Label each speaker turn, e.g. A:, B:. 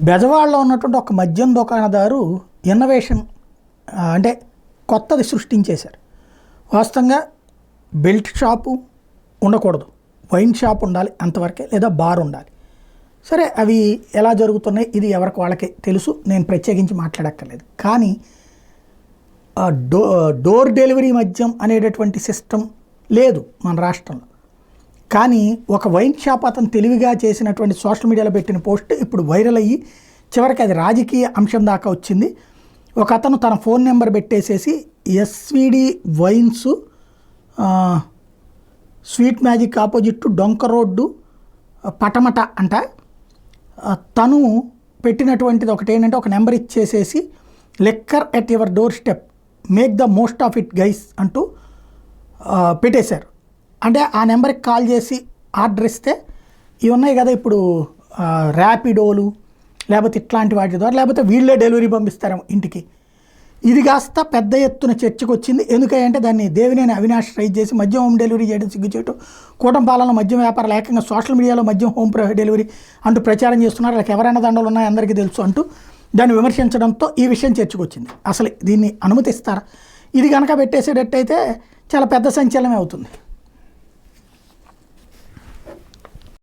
A: బెజవాడలో ఉన్నటువంటి ఒక మద్యం దుకాణదారు ఇన్నోవేషన్ అంటే కొత్తది సృష్టించేశారు. వాస్తవంగా బెల్ట్ షాపు ఉండకూడదు, వైన్ షాప్ ఉండాలి అంతవరకే, లేదా బార్ ఉండాలి. సరే, అవి ఎలా జరుగుతున్నాయి ఇది ఎవరికి వాళ్ళకి తెలుసు, నేను ప్రత్యేకించి మాట్లాడక్కర్లేదు. కానీ డోర్ డెలివరీ మద్యం అనేటటువంటి సిస్టమ్ లేదు మన రాష్ట్రంలో. కానీ ఒక వైన్ షాప్ అతను తెలివిగా చేసినటువంటి సోషల్ మీడియాలో పెట్టిన పోస్ట్ ఇప్పుడు వైరల్ అయ్యి చివరికి అది రాజకీయ అంశం దాకా వచ్చింది. ఒక అతను తన ఫోన్ నెంబర్ పెట్టేసేసి SVD wines sweet magic opposite డొంక రోడ్డు పటమట అంట, తను పెట్టినటువంటిది ఒకటి ఏంటంటే ఒక నెంబర్ ఇచ్చేసేసి liquor at your doorstep, make the most of it guys అంటూ పెట్టేశారు. అంటే ఆ నెంబర్కి కాల్ చేసి ఆర్డర్ ఇస్తే ఇవి ఉన్నాయి కదా ఇప్పుడు ర్యాపిడోలు లేకపోతే ఇట్లాంటి వాటి ద్వారా, లేకపోతే వీళ్ళే డెలివరీ పంపిస్తారేమో ఇంటికి. ఇది కాస్త పెద్ద ఎత్తున చర్చకు వచ్చింది. ఎందుకంటే దాన్ని దేవినేని అవినాష్ రైజ్ చేసి మద్యం హోమ్ డెలివరీ చేయడం సిగ్గుచేయటం, కూటమి పాలన మద్యం వ్యాపారాలు ఏకంగా సోషల్ మీడియాలో మద్యం హోమ్ డెలివరీ అంటూ ప్రచారం చేస్తున్నారు, వాళ్ళకి ఎవరైనా దండలు ఉన్నాయో అందరికీ తెలుసు అంటూ దాన్ని విమర్శించడంతో ఈ విషయం చర్చకు వచ్చింది. అసలు దీన్ని అనుమతిస్తారా? ఇది కనుక పెట్టేసేటట్టయితే చాలా పెద్ద సంచలనమే అవుతుంది.